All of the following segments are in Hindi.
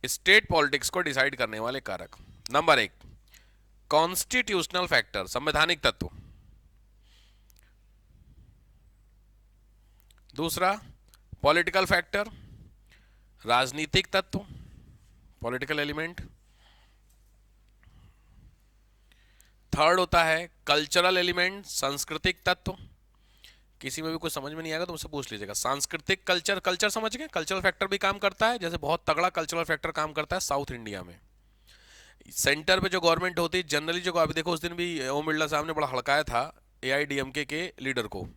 स्टेट पॉलिटिक्स को डिसाइड करने वाले कारक। नंबर एक, कॉन्स्टिट्यूशनल फैक्टर, संवैधानिक तत्व। दूसरा, पॉलिटिकल फैक्टर, राजनीतिक तत्व, पॉलिटिकल एलिमेंट। थर्ड होता है कल्चरल एलिमेंट, सांस्कृतिक तत्व। किसी में भी कुछ समझ में नहीं आएगा तो मुझसे पूछ लीजिएगा। सांस्कृतिक कल्चर, कल्चर समझ गए, कल्चरल फैक्टर भी काम करता है, जैसे बहुत तगड़ा कल्चरल फैक्टर काम करता है साउथ इंडिया में। सेंटर पे जो गवर्नमेंट होती है जनरली, जो अभी देखो उस दिन भी ओम बिरला साहब ने बड़ा हड़काया था एआईडीएमके के लीडर को।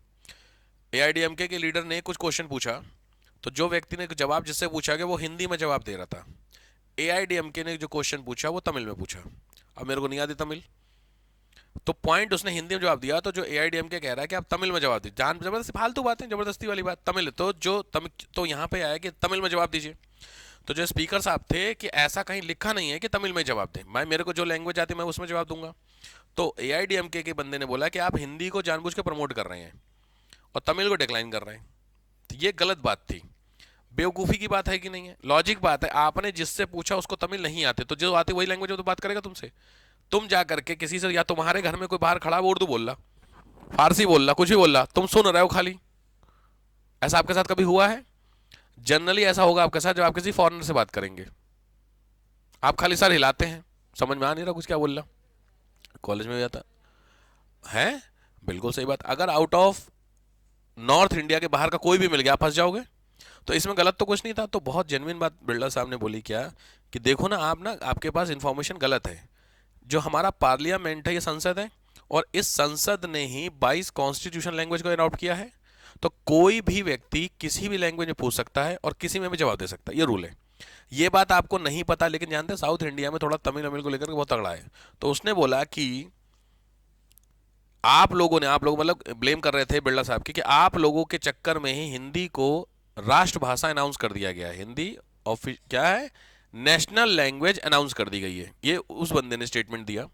एआईडीएमके के लीडर ने कुछ क्वेश्चन पूछा, तो जो व्यक्ति ने जवाब जिससे पूछा गया वो हिंदी में जवाब दे रहा था। एआईडीएमके ने जो क्वेश्चन पूछा वो तमिल में पूछा। अब मेरे को नहीं आती तमिल, तो पॉइंट उसने हिंदी में जवाब दिया, तो जो एआईडीएमके कह रहा है कि आप तमिल में जवाब दीजिए, जान जबरदस्ती फालतू बातें, जबरदस्ती वाली बात, तमिल तो जो तो यहाँ पे आया कि तमिल में जवाब दीजिए। तो जो स्पीकर साहब थे कि ऐसा कहीं लिखा नहीं है कि तमिल में जवाब दें, मैं मेरे को जो लैंग्वेज आती है मैं उसमें जवाब दूंगा। तो एआईडीएमके के बंदे ने बोला कि आप हिंदी को जानबूझ के प्रमोट कर रहे हैं और तमिल को डिक्लाइन कर रहे हैं। तो ये गलत बात थी, बेवकूफ़ी की बात है कि नहीं है, लॉजिक बात है। आपने जिससे पूछा उसको तमिल नहीं आते, तो जो आती वही लैंग्वेज में तो बात करेगा तुमसे। तुम जा करके किसी से, या तुम्हारे घर में कोई बाहर खड़ा वो उर्दू बोल रहा, फारसी बोल रहा, कुछ भी बोल रहा, तुम सुन रहे हो खाली। ऐसा आपके साथ कभी हुआ है? जनरली ऐसा होगा आपके साथ जब आप किसी फॉरेनर से बात करेंगे, आप खाली सर हिलाते हैं, समझ में आ नहीं रहा कुछ क्या बोल रहा। कॉलेज में भी आता है, बिल्कुल सही बात। अगर आउट ऑफ नॉर्थ इंडिया के बाहर का कोई भी मिल गया आप फंस जाओगे। तो इसमें गलत तो कुछ नहीं था। तो बहुत जेन्युइन बात बिरला साहब ने बोली क्या, कि देखो ना आप ना, आपके पास इंफॉर्मेशन गलत है। जो हमारा पार्लियामेंट है ये संसद है, और इस संसद ने ही 22 कॉन्स्टिट्यूशन लैंग्वेज को अडॉप्ट किया है। तो कोई भी व्यक्ति किसी भी लैंग्वेज में पूछ सकता है और किसी में भी जवाब दे सकता है, ये रूल है। ये बात आपको नहीं पता, लेकिन जानते हैं साउथ इंडिया में थोड़ा तमिल अमिल को लेकर के बहुत तगड़ा है। तो उसने बोला कि आप लोगों ने, आप लोग मतलब ब्लेम कर रहे थे बिरला साहब की, कि आप लोगों के चक्कर में ही हिंदी को राष्ट्रभाषा अनाउंस कर दिया गया है। हिंदी क्या है, नेशनल लैंग्वेज अनाउंस कर दी गई है, ये उस बंदे ने स्टेटमेंट दिया।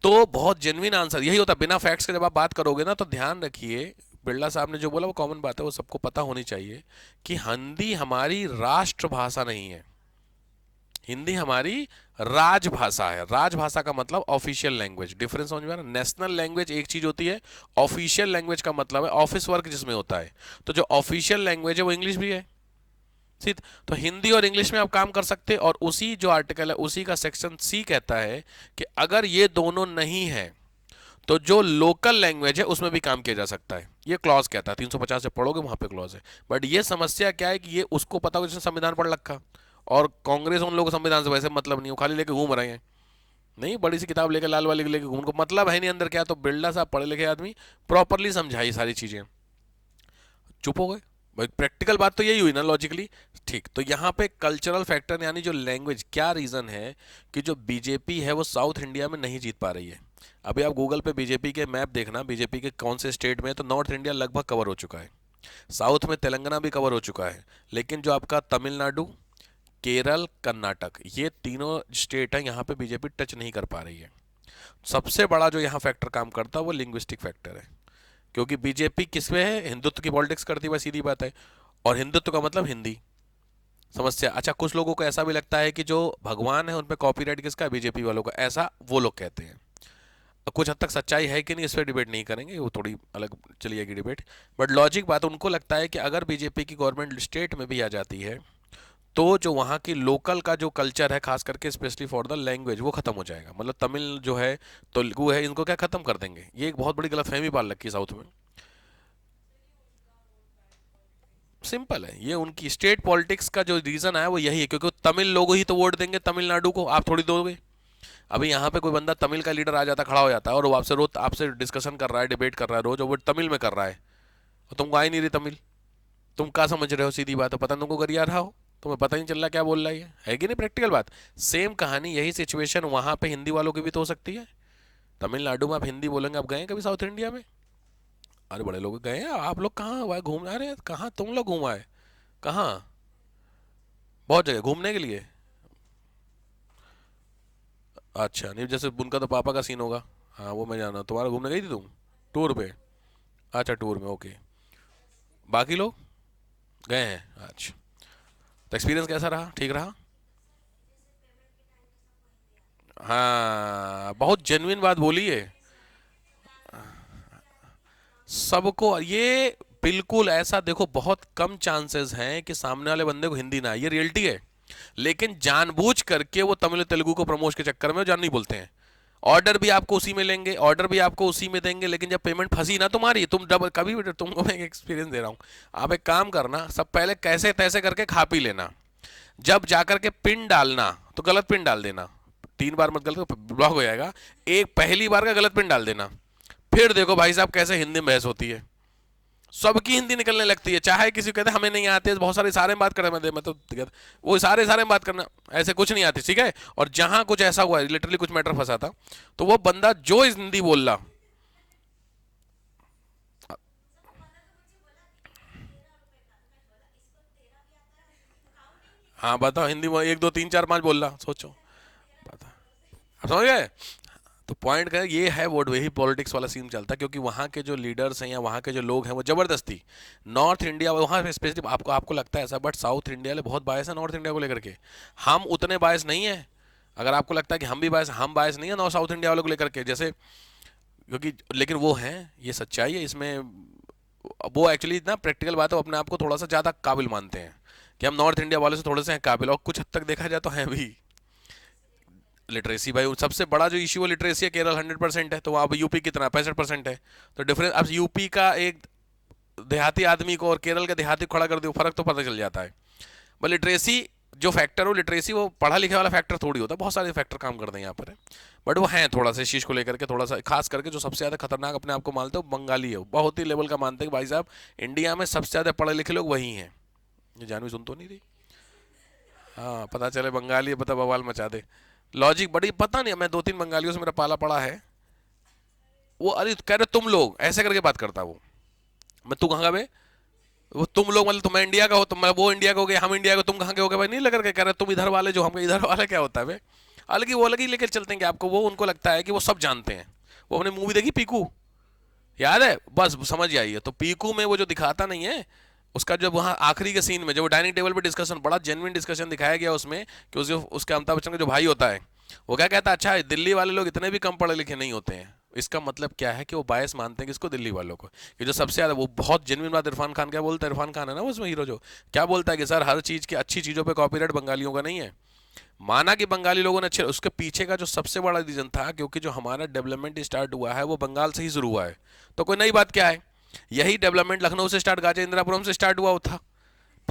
तो बहुत जेन्युइन आंसर यही होता है। बिना फैक्ट्स के जब आप बात करोगे ना, तो ध्यान रखिए बिरला साहब ने जो बोला वो कॉमन बात है, वो सबको पता होनी चाहिए कि हिंदी हमारी राष्ट्रभाषा नहीं है। हिंदी हमारी राजभाषा है। राजभाषा का मतलब ऑफिशियल लैंग्वेज, डिफरेंस समझ में आ रहा है? नेशनल लैंग्वेज एक चीज होती है, ऑफिशियल लैंग्वेज का मतलब है ऑफिस वर्क जिसमें होता है। तो जो ऑफिशियल लैंग्वेज है वो इंग्लिश भी है, ठीक। तो हिंदी और इंग्लिश में आप काम कर सकते हैं, और उसी जो आर्टिकल है उसी का सेक्शन सी कहता है कि अगर ये दोनों नहीं है तो जो लोकल लैंग्वेज है उसमें भी काम किया जा सकता है। ये क्लॉज कहता है, 350 से पढ़ोगे वहां पे क्लॉज है। बट ये समस्या क्या है कि ये उसको पता हो जिसने संविधान पढ़ रखा, और कांग्रेस उन लोगों को संविधान से वैसे मतलब नहीं हो, खाली लेके घूम रहे हैं। नहीं, बड़ी सी किताब लेके लाल वाली लेके घूम, उनको मतलब है नहीं अंदर क्या। तो बिरला साहब पढ़े लिखे आदमी, प्रॉपरली समझाई सारी चीजें, चुप हो गए भाई। प्रैक्टिकल बात तो यही हुई ना लॉजिकली, ठीक। तो यहाँ पे कल्चरल फैक्टर यानी जो लैंग्वेज, क्या रीजन है कि जो बीजेपी है वो साउथ इंडिया में नहीं जीत पा रही है। अभी आप गूगल पे बीजेपी के मैप देखना, बीजेपी के कौन से स्टेट में है, तो नॉर्थ इंडिया लगभग कवर हो चुका है, साउथ में तेलंगाना भी कवर हो चुका है, लेकिन जो आपका तमिलनाडु, केरल, कर्नाटक, ये तीनों स्टेट है यहाँ पे बीजेपी टच नहीं कर पा रही है। सबसे बड़ा जो यहाँ फैक्टर काम करता है वो लिंग्विस्टिक फैक्टर है, क्योंकि बीजेपी किसमें है, हिंदुत्व की पॉलिटिक्स करती है, बस सीधी बात है। और हिंदुत्व का मतलब हिंदी। समस्या, अच्छा कुछ लोगों को ऐसा भी लगता है कि जो भगवान है उन पे कॉपीराइट किसका है, बीजेपी वालों का, ऐसा वो लोग कहते हैं। कुछ हद तक सच्चाई है कि नहीं, इस पर डिबेट नहीं करेंगे, वो थोड़ी अलग चली जाएगी डिबेट। बट लॉजिक बात, उनको लगता है कि अगर बीजेपी की गवर्नमेंट स्टेट में भी आ जाती है तो जो वहाँ की लोकल का जो कल्चर है, खास करके स्पेशली फॉर द लैंग्वेज, वो खत्म हो जाएगा। मतलब तमिल जो है, तेलुगु है, इनको क्या खत्म कर देंगे। ये एक बहुत बड़ी गलतफहमी पाल रखी है साउथ में। सिंपल है, ये उनकी स्टेट पॉलिटिक्स का जो रीजन है वो यही है, क्योंकि तमिल लोग ही तो वोट देंगे तमिलनाडु को, आप थोड़ी दोगे। अभी यहाँ पे कोई बंदा तमिल का लीडर आ जाता, खड़ा हो जाता है, और वो आपसे रोज आपसे डिस्कशन कर रहा है, डिबेट कर रहा है रोज, और वो तमिल में कर रहा है, और तुमको आ ही नहीं रही तमिल। तुम क्या समझ रहे हो, सीधी बात है, पता तुमको गरिया रहा हो, तुम्हें पता नहीं चल रहा क्या बोल रहा है कि नहीं, प्रैक्टिकल बात। सेम कहानी, यही सिचुएशन वहां पे हिंदी वालों की भी तो हो सकती है। तमिलनाडु में आप हिंदी बोलेंगे, आप गए कभी साउथ इंडिया में? अरे बड़े लोग गए हैं, आप लोग कहाँ हुआ घूम, अरे कहाँ तुम लोग घूमा है, कहाँ? बहुत जगह घूमने के लिए। अच्छा, नहीं जैसे उनका तो पापा का सीन होगा। हाँ वो मैं जाना, तुम्हारा घूमने गई थी तुम टूर पे? अच्छा टूर में, ओके। बाकी लोग गए हैं, अच्छा। तो एक्सपीरियंस कैसा रहा, ठीक रहा? हाँ, बहुत जेन्युइन बात बोली है। सबको ये बिल्कुल ऐसा देखो, बहुत कम चांसेस हैं कि सामने वाले बंदे को हिंदी ना आए, ये रियलिटी है। लेकिन जानबूझ करके वो तमिल तेलुगु को प्रमोट के चक्कर में वो जान नहीं बोलते हैं। ऑर्डर भी आपको उसी में लेंगे, ऑर्डर भी आपको उसी में देंगे, लेकिन जब पेमेंट फंसी ना तुम्हारी, तुम डबल कभी भी, तुमको मैं एक एक्सपीरियंस दे रहा हूँ। आप एक काम करना, सब पहले कैसे तैसे करके खा पी लेना, जब जाकर के पिन डालना तो गलत पिन डाल देना। 3 बार मत, गलत ब्लॉक हो जाएगा। एक पहली बार का गलत पिन डाल देना, फिर देखो भाई साहब कैसे हिंदी में बहस होती है। सबकी हिंदी निकलने लगती है, चाहे किसी को कहते हैं हमें नहीं आते, बहुत सारे इशारे में बात करें, मैं तो वो इशारे में बात करना, ऐसे कुछ नहीं आती, ठीक है। और जहां कुछ ऐसा हुआ, लिटरली कुछ मैटर फंसा था, तो वो बंदा जो इस हिंदी बोल रहा। हाँ बताओ, हिंदी में 1 2 3 4 5 बोल रहा, सोचो। बता, आप समझ गए। तो पॉइंट का ये है, वो वही पॉलिटिक्स वाला सीन चलता है, क्योंकि वहाँ के जो लीडर्स हैं या वहाँ के जो लोग हैं वो जबरदस्ती नॉर्थ इंडिया, वहाँ स्पेसिफिक आपको आपको लगता है ऐसा, बट साउथ इंडिया वाले बहुत बायस है नॉर्थ इंडिया को लेकर के। हम उतने बायस नहीं है। अगर आपको लगता है कि हम भी बायस, हम बायस नहीं है नॉर्थ साउथ इंडिया वालों को लेकर के, जैसे, क्योंकि लेकिन वो हैं, ये सच्चाई है इसमें। वो एक्चुअली ना प्रैक्टिकल बात है, वो अपने आप को थोड़ा सा ज़्यादा काबिल मानते हैं कि हम नॉर्थ इंडिया वाले से थोड़े से हैं काबिल, और कुछ हद तक देखा जाए तो हैं भी। लिटरेसी भाई सबसे बड़ा जो इशू है लिटरेसी है, केरल 100% है, तो वहाँ यूपी कितना 65% है। तो डिफरेंस अब यूपी का एक देहाती आदमी को और केरल का देहाती को खड़ा कर दो, फर्क तो पता चल जाता है। बट लिटरेसी जो फैक्टर हो, लिटरेसी वो पढ़ा लिखा वाला फैक्टर थोड़ी होता है, बहुत सारे फैक्टर काम करते हैं यहाँ पर। बट वो हैं थोड़ा सा इस चीज़ को लेकर के, थोड़ा सा खास करके जो सबसे ज़्यादा खतरनाक अपने आप को मानते हैं वो बंगाली है, वो बहुत ही लेवल का मानते हैं कि भाई साहब इंडिया में सबसे ज़्यादा पढ़े लिखे लोग वही हैं। ये जानवी सुन तो नहीं रही। हाँ, पता चले बंगाली है, पता बवाल मचा दे। लॉजिक बड़ी पता नहीं, मैं 2 3 बंगालियों से मेरा पाला पड़ा है। वो अरे कह रहे तुम लोग ऐसे करके बात करता वो। मैं तू कहाँ का बे? वो तुम लोग मतलब तुम इंडिया का हो, तुम वो इंडिया का हो गए, हम इंडिया का, तुम कहाँ के हो गए भाई, नहीं लग के कह रहे तुम इधर वाले जो, हम इधर वाले क्या होता है बे। अलग ही वो अलग ही लेकर चलते हैं कि आपको, वो उनको लगता है कि वो सब जानते हैं। वो अपने मूवी देखी पीकू, याद है, बस समझ जाइए। तो पीकू में वो जो दिखाता नहीं है, उसका जब वहाँ आखिरी के सीन में जब वो डाइनिंग टेबल पे डिस्कशन, बड़ा जेन्युइन डिस्कशन दिखाया गया उसमें, कि उसके अमिताभ बच्चन का जो भाई होता है, वो क्या कहता है, अच्छा दिल्ली वाले लोग इतने भी कम पढ़े लिखे नहीं होते हैं। इसका मतलब क्या है कि वो बायस मानते हैं किसको, दिल्ली वालों को। कि जो सबसे ज्यादा, वो बहुत जेन्युइन बात, इरफान खान क्या बोलता है, इरफान खान है ना उसमें हीरो, जो क्या बोलता है कि सर हर चीज की अच्छी चीजों पे कॉपीराइट बंगालियों का नहीं है। माना कि बंगाली लोगों ने अच्छे, उसके पीछे का जो सबसे बड़ा रीजन था, क्योंकि जो हमारा डेवलपमेंट स्टार्ट हुआ है वो बंगाल से ही शुरू हुआ है। तो कोई नई बात क्या है, यही डेवलपमेंट लखनऊ से स्टार्ट, गाजे इंदिरापुरम से स्टार्ट हुआ था।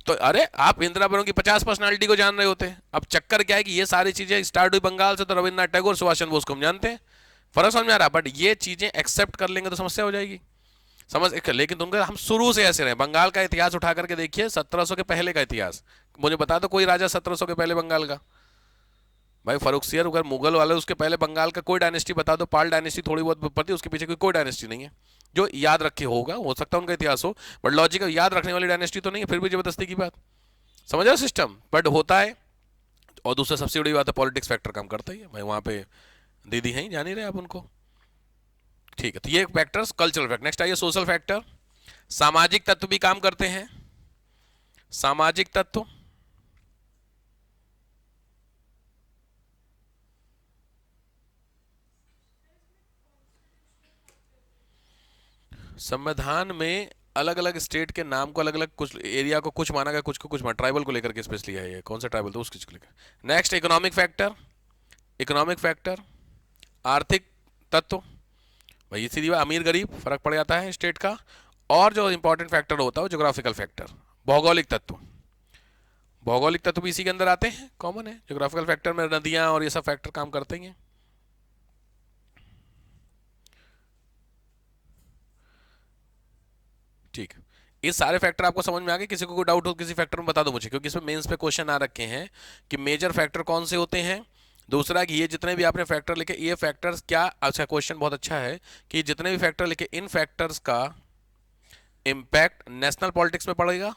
तो अरे आप इंदिरापुरम की 50 पर्सनालिटी को जान रहे होते हैं। अब चक्कर क्या है कि ये सारी चीजें स्टार्ट हुई बंगाल से, तो रविन्द्रनाथ टैगोर, सुभाष चंद्र बोस को हम जानते हैं। फर्क समझ में आ रहा है, बट ये चीजें एक्सेप्ट कर लेंगे तो समस्या हो जाएगी। लेकिन तुम हम शुरू से ऐसे रहे, बंगाल का इतिहास उठा करके देखिए, 1700 के पहले का इतिहास। मुझे बता दो कोई राजा 1700 के पहले बंगाल का। भाई फर्रुखसियर, अगर मुगल वाले, उसके पहले बंगाल का कोई डायनेस्टी बता दो, पाल डायनेस्टी थोड़ी बहुत पड़ती है, उसके पीछे कोई डायनेस्टी नहीं है जो याद रखे होगा, हो सकता है उनका इतिहास हो, बट लॉजिक याद रखने वाली डायनेस्टी तो नहीं है, फिर भी जबरदस्ती की बात। समझ रहे सिस्टम, बट होता है। और दूसरा सबसे बड़ी बात है, पॉलिटिक्स फैक्टर काम करता ही है भाई, वहाँ पे दीदी हैं, जान ही रहे आप उनको। ठीक है, तो ये फैक्टर्स कल्चरल फैक्टर। नेक्स्ट आइए सोशल फैक्टर। सामाजिक तत्व भी काम करते हैं। सामाजिक तत्व, संविधान में अलग अलग स्टेट के नाम को अलग अलग, कुछ एरिया को कुछ माना गया, कुछ को कुछ माना, ट्राइबल को लेकर के स्पेशली है ये, कौन सा ट्राइबल तो उसको लेकर। Next economic factor. Economic factor, आर्थिक तत्व, भाई सीधी बात, अमीर गरीब फर्क पड़ जाता है स्टेट का। और जो इंपॉर्टेंट फैक्टर होता है वो जोग्राफिकल फैक्टर, भौगोलिक तत्व। भौगोलिक तत्व भी इसी के अंदर आते हैं, कॉमन है। जोग्राफिकल फैक्टर में नदियां और ये सब फैक्टर काम करते हैं। ठीक, ये सारे फैक्टर आपको समझ में आ गए। किसी को कोई डाउट हो किसी फैक्टर में बता दो मुझे, क्योंकि इसमें मेंस पे क्वेश्चन आ रखे हैं कि मेजर फैक्टर कौन से होते हैं। दूसरा कि ये जितने भी आपने फैक्टर लिखे, ये फैक्टर्स क्या, अच्छा क्वेश्चन बहुत अच्छा है कि जितने भी फैक्टर लिखे, इन फैक्टर्स का इम्पैक्ट नेशनल पॉलिटिक्स में पड़ेगा।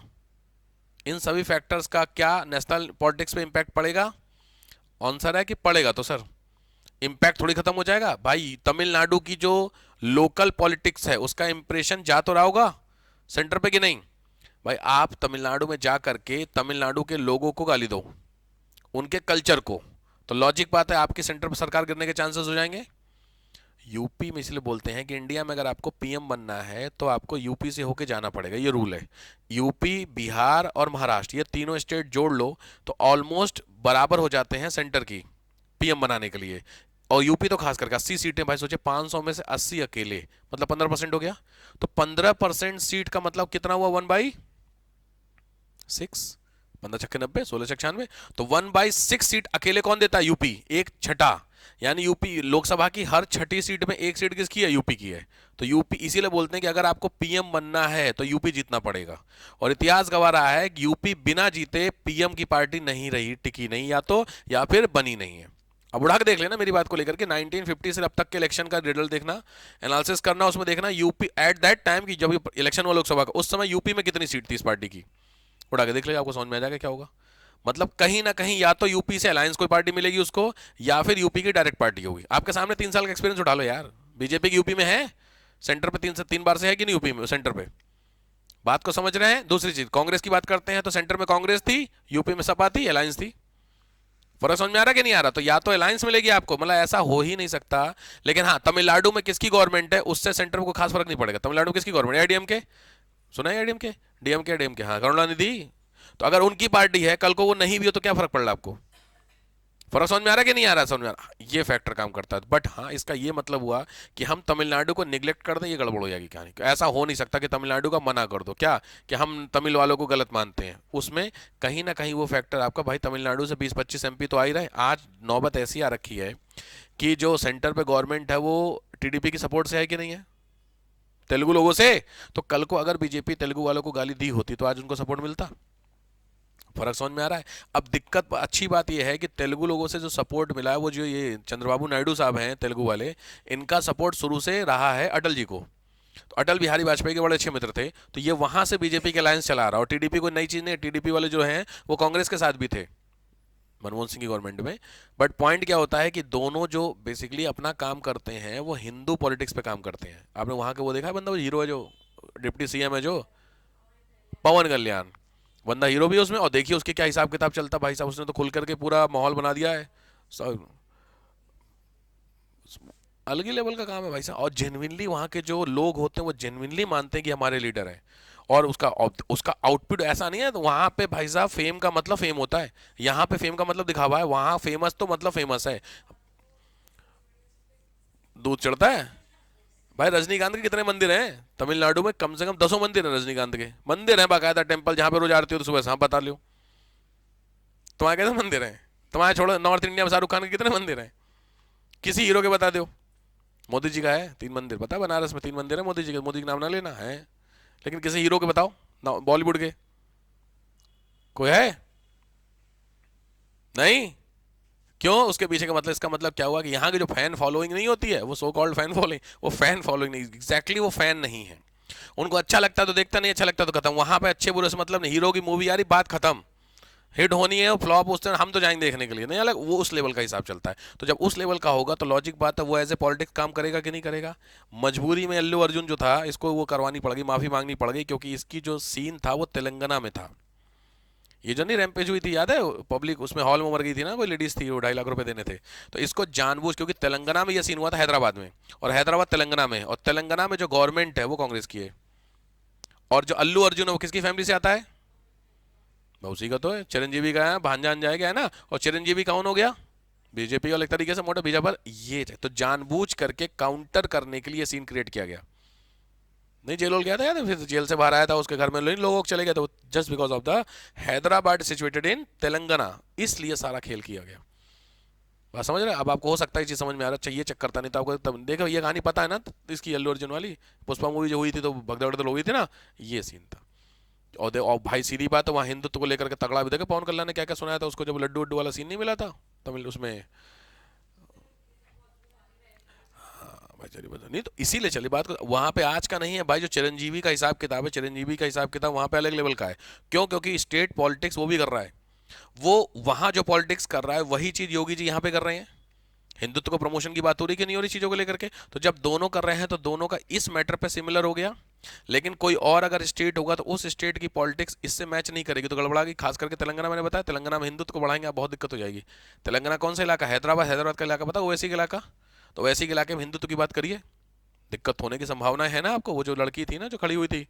इन सभी फैक्टर्स का क्या नेशनल पॉलिटिक्स में इम्पैक्ट पड़ेगा? आंसर है कि पड़ेगा। तो सर इम्पैक्ट थोड़ी खत्म हो जाएगा भाई, तमिलनाडु की जो लोकल पॉलिटिक्स है उसका इंप्रेशन जा तो रहा होगा सेंटर पे कि नहीं। भाई आप तमिलनाडु में जा करके तमिलनाडु के लोगों को गाली दो, उनके कल्चर को, तो लॉजिक बात है, आपकी सेंटर पर सरकार गिरने के चांसेस हो जाएंगे। यूपी में इसलिए बोलते हैं कि इंडिया में अगर आपको पीएम बनना है तो आपको यूपी से होके जाना पड़ेगा, ये रूल है। यूपी, बिहार और महाराष्ट्र, ये तीनों स्टेट जोड़ लो तो ऑलमोस्ट बराबर हो जाते हैं सेंटर की पीएम बनाने के लिए। और यूपी तो खास करके 80 सीटें, भाई सोचे 500 में से 80 अकेले, मतलब 15% हो गया। तो 15% सीट का मतलब कितना हुआ, 1/6, 15×6 = 90, 16×96, तो 1/6 सीट अकेले कौन देता है, यूपी, एक छठा। यानी यूपी लोकसभा की हर छठी सीट में एक सीट किसकी है, यूपी की है। तो यूपी, इसीलिए बोलते हैं कि अगर आपको पीएम बनना है तो यूपी जीतना पड़ेगा। और इतिहास गवाह रहा है कि यूपी बिना जीते पीएम की पार्टी नहीं रही, टिकी नहीं, या तो या फिर बनी नहीं है। अब उड़ा के देख लेना मेरी बात को लेकर के, 1950 से अब तक के इलेक्शन का रिजल्ट देखना, एनालिसिस करना, उसमें देखना यूपी एट दैट टाइम की जब इलेक्शन हुआ लोकसभा का, उस समय यूपी में कितनी सीट थी इस पार्टी की, उड़ा के देख लेगा, आपको समझ में आ जाएगा क्या होगा। मतलब कहीं ना कहीं या तो यूपी से अलायंस कोई पार्टी मिलेगी उसको, या फिर यूपी की डायरेक्ट पार्टी होगी। आपके सामने 3 साल का एक्सपीरियंस उठा लो यार, बीजेपी की यूपी में है, सेंटर पे 3 बार से है कि नहीं यूपी में सेंटर पे, बात को समझ रहे हैं। दूसरी चीज, कांग्रेस की बात करते हैं तो सेंटर में कांग्रेस थी, यूपी में सपा थी, अलायंस थी। फर्क समझ में आ रहा कि नहीं आ रहा। तो या तो अलायंस मिलेगी आपको, मतलब ऐसा हो ही नहीं सकता। लेकिन हाँ, तमिलनाडु में किसकी गवर्नमेंट है उससे सेंटर को खास फर्क नहीं पड़ेगा। तमिलनाडु किसकी गवर्नमेंट है, डीएमके, सुना है डीएमके, डीएमके, हाँ, करुणानिधि। तो अगर उनकी पार्टी है, कल को वो नहीं भी हो तो क्या फर्क पड़ रहा है आपको, फर्क समझ में आ रहा है कि नहीं आ रहा, समझ में आ रहा, ये फैक्टर काम करता है। बट हाँ, इसका ये मतलब हुआ कि हम तमिलनाडु को निगलेक्ट कर दें, ये गड़बड़ हो जाएगी कहानी। ऐसा हो नहीं सकता कि तमिलनाडु का मना कर दो, क्या कि हम तमिल वालों को गलत मानते हैं। उसमें कहीं ना कहीं वो फैक्टर आपका, भाई तमिलनाडु से 20-25 एमपी तो आ ही रहे। आज नौबत ऐसी आ रखी है कि जो सेंटर पे गवर्नमेंट है वो टीडीपी की सपोर्ट से है कि नहीं है, तेलुगु लोगों से। तो कल को अगर बीजेपी तेलुगु वालों को गाली दी होती तो आज उनको सपोर्ट मिलता। फर्क समझ में आ रहा है। अब दिक्कत, अच्छी बात यह है कि तेलुगु लोगों से जो सपोर्ट मिला है, वो जो ये चंद्रबाबू नायडू साहब हैं तेलुगु वाले, इनका सपोर्ट शुरू से रहा है अटल जी को। तो अटल बिहारी वाजपेयी के बड़े अच्छे मित्र थे, तो ये वहां से बीजेपी के अलायंस चला रहा। और टीडीपी कोई नई चीज नहीं, टीडीपी वाले जो हैं वो कांग्रेस के साथ भी थे मनमोहन सिंह की गवर्नमेंट में। बट पॉइंट क्या होता है कि दोनों जो बेसिकली अपना काम करते हैं वो हिंदू पॉलिटिक्स पे काम करते हैं। आपने वहां के वो देखा है बंदा, वो हीरो है जो डिप्टी सीएम है, जो पवन कल्याण, बंदा हीरो भी है उसमें। और देखिए उसके क्या हिसाब किताब चलता, भाई साहब उसने तो खुल करके पूरा माहौल बना दिया है सब, अलग ही लेवल का काम है भाई साहब। और जेन्युइनली वहाँ के जो लोग होते हैं वो जेन्युइनली मानते हैं कि हमारे लीडर हैं। और उसका उसका आउटपुट ऐसा नहीं है। तो वहाँ पे भाई साहब फेम का मतलब फेम होता है, यहाँ पे फेम का मतलब दिखावा है, वहाँ फेमस तो मतलब फेमस है, दूध चढ़ता है। भाई रजनीकांत के कितने मंदिर हैं तमिलनाडु में, कम से कम 10 मंदिर हैं रजनीकांत के, मंदिर हैं बाकायदा, टेम्पल जहाँ पे रोज आरती हो तो सुबह शाम बता लो। तुम्हारे कितने मंदिर हैं, तुम्हारे छोड़ो नॉर्थ इंडिया में शाहरुख खान के कितने मंदिर हैं, किसी हीरो के बता दो। मोदी जी का है 3 मंदिर, पता है बनारस में 3 मंदिर है मोदी जी के, मोदी का नाम ना लेना है। लेकिन किसी हीरो के बताओ ना, बॉलीवुड के कोई है नहीं। क्यों, उसके पीछे का मतलब, इसका मतलब क्या हुआ कि यहाँ की जो फैन फॉलोइंग नहीं होती है, वो सो कॉल्ड फैन फॉलोइंग, वो फैन फॉलोइंग नहीं, एग्जैक्टली वो फैन नहीं है। उनको अच्छा लगता है तो देखता, नहीं अच्छा लगता तो खत्म। वहां पे अच्छे बुरे से मतलब नहीं, हीरो की मूवी आ रही, बात खत्म, हिट होनी है, फ्लॉप उस हम तो जाएंगे देखने के लिए, नहीं अलग, वो उस लेवल का हिसाब चलता है। तो जब उस लेवल का होगा तो लॉजिक बात है वो एज ए पॉलिटिक्स काम करेगा कि नहीं करेगा। मजबूरी में अल्लू अर्जुन जो था, इसको वो करवानी पड़ गई, माफी मांगनी पड़ गई, क्योंकि इसकी जो सीन था वो तेलंगाना में था। ये जो नहीं रैम्पेज हुई थी, याद है, पब्लिक उसमें हॉल में मर गई थी ना, कोई लेडीज थी, वो 2.5 लाख रुपए देने थे। तो इसको जानबूझ, क्योंकि तेलंगाना में ये सीन हुआ था हैदराबाद में, और हैदराबाद तेलंगाना में, और तेलंगाना में जो गवर्नमेंट है वो कांग्रेस की है। और जो अल्लू अर्जुन है वो किसकी फैमिली से आता है, उसी का तो है, चिरंजीवी का है, भांजा जाएगा है ना। और चिरंजीवी कौन हो गया, बीजेपी का एक तरीके से मोटा बीजा पर ये थे। तो जानबूझ करके काउंटर करने के लिए सीन क्रिएट किया गया। नहीं जेल हो गया था यार, फिर जेल से बाहर आया था, उसके घर में लोगों को चले गए थे, just because of the Hyderabad situated in Telangana, इसलिए सारा खेल किया गया। बात समझ रहे हैं। अब आपको हो सकता है चीज समझ में आ रहा चाहिए, चेक करता नहीं था आपको, तब देखो ये कहानी पता है ना इसकी, अल्लू अर्जुन वाली पुष्पा मूवी जो हुई थी तो भगदड़ भगदड़ हो गई थी ना, ये सीन था। और भाई सीधी बात है, वहाँ हिंदुत्व को लेकर के तगड़ा भी देखा पवन कल्याण ने क्या क्या सुनाया था उसको, जब लड्डू उड्डू वाला सीन नहीं मिला था तमिल उसमें। भाई चलिए बता नहीं, तो इसीलिए चली बात वहां पे आज का नहीं है भाई, जो चिरंजीवी का हिसाब किताब है, चिरंजीवी का हिसाब किताब वहां पे अलग लेवल का है। क्यों, क्योंकि स्टेट पॉलिटिक्स वो भी कर रहा है, वो वहां जो पॉलिटिक्स कर रहा है वही चीज योगी जी यहाँ पे कर रहे हैं। हिंदुत्व को प्रमोशन की बात हो रही कि नहीं हो रही चीजों को लेकर के। तो जब दोनों कर रहे हैं तो दोनों का इस मैटर पे सिमिलर हो गया। लेकिन कोई और अगर स्टेट होगा तो उस स्टेट की पॉलिटिक्स इससे मैच नहीं करेगी तो गड़बड़ागी। खास करके तेलंगाना, मैंने बताया तेलंगाना में हिंदुत्व को बढ़ाएंगे आप, बहुत दिक्कत हो जाएगी। तेलंगाना कौन सा इलाका? हैदराबाद। हैदराबाद का इलाका पता, ओवैसी का इलाका। तो वैसी के इलाके में हिंदुत्व की बात करिए, दिक्कत होने की संभावना है ना आपको। वो जो लड़की थी ना जो खड़ी हुई थी,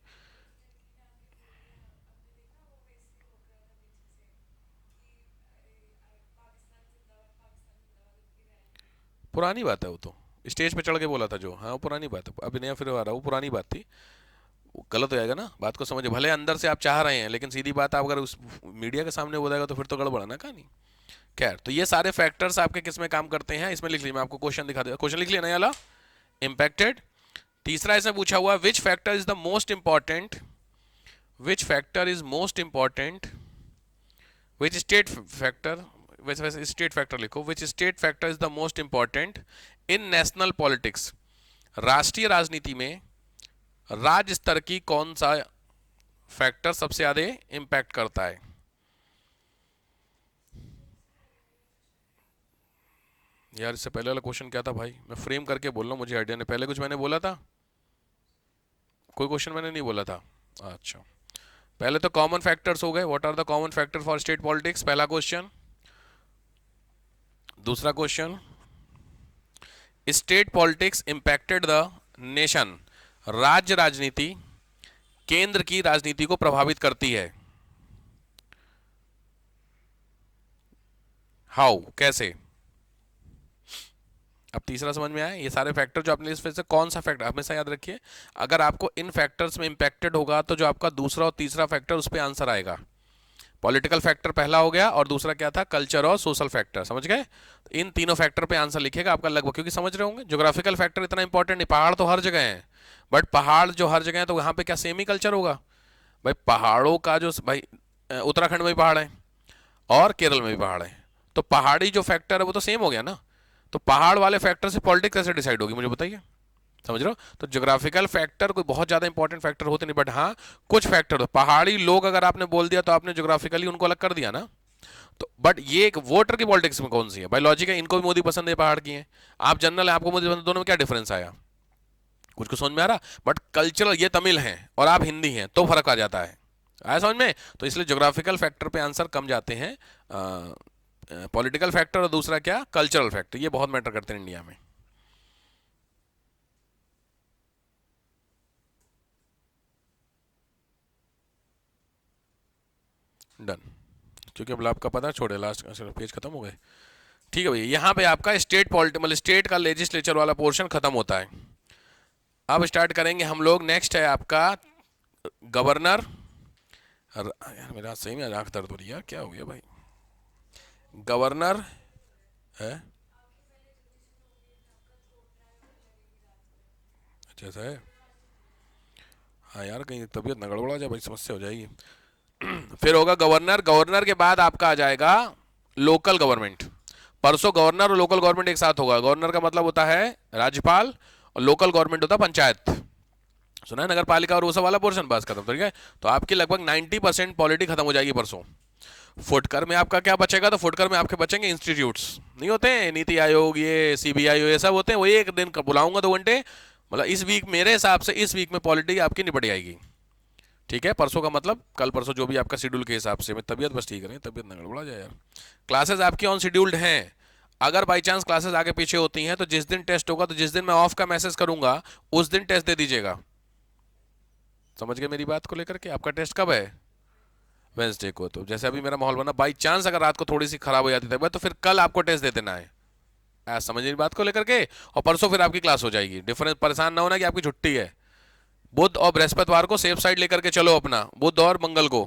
पुरानी बात है वो तो, स्टेज पे चढ़ के बोला था जो, हाँ वो पुरानी बात है, अभी नया फिर आ रहा, वो पुरानी बात थी। वो गलत हो जाएगा ना, बात को समझे, भले अंदर से आप चाह रहे हैं लेकिन सीधी बात आप अगर उस मीडिया के सामने बोलेगा तो फिर तो गड़बड़ है ना कहानी। खैर, तो ये सारे फैक्टर्स आपके किस में काम करते हैं, इसमें लिख लीजिए, मैं आपको क्वेश्चन दिखा दूंगा। क्वेश्चन लिख लिया ना वाला, इम्पैक्टेड। तीसरा इसमें पूछा हुआ, which factor is the most important, which factor is most important, which state factor, वैसे स्टेट फैक्टर लिखो, which state factor is the most important in national politics, राष्ट्रीय राजनीति में राज्य स्तर की कौन सा फैक्टर सबसे ज्यादा इंपैक्ट करता है। यार इससे पहले वाला क्वेश्चन क्या था भाई, मैं फ्रेम करके बोल रहा हूँ, मुझे आइडिया नहीं, पहले कुछ मैंने बोला था, कोई क्वेश्चन मैंने नहीं बोला था। अच्छा, पहले तो कॉमन फैक्टर्स हो गए, what are the common factor for state politics, पहला क्वेश्चन। दूसरा question, state politics impacted the nation, राज्य राजनीति केंद्र की राजनीति को प्रभावित करती है, हाउ, कैसे। अब तीसरा समझ में आया, ये सारे फैक्टर जो आपने इसमें से कौन सा फैक्टर, हमेशा याद रखिए, अगर आपको इन फैक्टर्स में इंपैक्टेड होगा तो जो आपका दूसरा और तीसरा फैक्टर उस पर आंसर आएगा। पॉलिटिकल फैक्टर पहला हो गया और दूसरा क्या था, कल्चर और सोशल फैक्टर, समझ गए। तो इन तीनों फैक्टर पे आंसर लिखेगा आपका लगभग, क्योंकि समझ रहे होंगे ज्योग्राफिकल फैक्टर इतना इंपॉर्टेंट नहीं, पहाड़ तो हर जगह है, बट पहाड़ जो हर जगह है तो वहां पे क्या सेम ही कल्चर होगा भाई। पहाड़ों का जो भाई, उत्तराखंड में भी पहाड़ है और केरल में भी पहाड़ है, तो पहाड़ी जो फैक्टर है वो तो सेम हो गया ना। तो पहाड़ वाले फैक्टर से पॉलिटिक्स कैसे डिसाइड होगी, मुझे बताइए, समझ रहे हो। तो ज्योग्राफिकल फैक्टर कोई बहुत ज्यादा इंपॉर्टेंट फैक्टर होते नहीं, बट हाँ कुछ फैक्टर, पहाड़ी लोग अगर आपने बोल दिया तो आपने ज्योग्राफिकली उनको अलग कर दिया ना। तो बट ये एक वोटर की पॉलिटिक्स में कौन सी है भाई, लॉजिक है, इनको भी मोदी पसंद है, पहाड़ की है, आप जनरल है आपको मोदी पसंद, दोनों में क्या डिफरेंस आया, कुछ को समझ में आ रहा। बट कल्चरल, ये तमिल हैं और आप हिंदी हैं तो फर्क आ जाता है, आया समझ में। तो इसलिए ज्योग्राफिकल फैक्टर पे आंसर कम जाते हैं, पॉलिटिकल फैक्टर और दूसरा क्या, कल्चरल फैक्टर, ये बहुत मैटर करते हैं इंडिया में। डन, क्योंकि अब आपका पता छोड़े, लास्ट पेज खत्म हो गए। ठीक है भैया, यहाँ पे आपका स्टेट पॉलिटिकल मतलब स्टेट का लेजिस्लेचर वाला पोर्शन खत्म होता है। अब स्टार्ट करेंगे हम लोग, नेक्स्ट है आपका गवर्नर। यार मेरा सही में आंख दर्द हो रही है यार, क्या हो गया भाई, गवर्नर है, अच्छा ऐसा है। हाँ यार कहीं तबीयत न गड़बड़ा जाए भाई, समस्या हो जाएगी। फिर होगा गवर्नर, गवर्नर के बाद आपका आ जाएगा लोकल गवर्नमेंट। परसों गवर्नर और लोकल गवर्नमेंट एक साथ होगा। गवर्नर का मतलब होता है राज्यपाल और लोकल गवर्नमेंट होता है पंचायत, सुना है, नगर पालिका और वो सब वाला पोर्शन, बस खत्म, ठीक है। तो आपकी लगभग 90% पॉलिटी खत्म हो जाएगी परसों। फुटकर में आपका क्या बचेगा, तो फुटकर में आपके बचेंगे इंस्टीट्यूट्स, नहीं होते हैं नीति आयोग, ये सीबीआई ये सब होते हैं, वो एक दिन बुलाऊंगा 2 घंटे, मतलब इस वीक मेरे हिसाब से इस वीक में पॉलिटी आपकी निपट जाएगी। ठीक है, परसों का मतलब कल परसों जो भी आपका शेड्यूल के हिसाब से, मैं तबीयत बस ठीक है, तबीयत न गड़बड़ा जाए यार। क्लासेस आपकी ऑन शेड्यूल्ड हैं, अगर बाई चांस क्लासेस आगे पीछे होती हैं तो जिस दिन टेस्ट होगा, तो जिस दिन मैं ऑफ का मैसेज करूंगा उस दिन टेस्ट दे दीजिएगा, समझ गए मेरी बात को लेकर के। आपका टेस्ट कब है, वेंसडे को। तो जैसे अभी मेरा माहौल बना, बाई चांस अगर रात को थोड़ी सी खराब हो जाती है तो फिर कल आपको टेस्ट दे देना है, समझ मेरी बात को लेकर के। और परसों फिर आपकी क्लास हो जाएगी, डिफरेंस, परेशान ना होना कि आपकी छुट्टी है। बुध और बृहस्पतिवार को सेफ साइड लेकर के चलो अपना, बुध और मंगल को,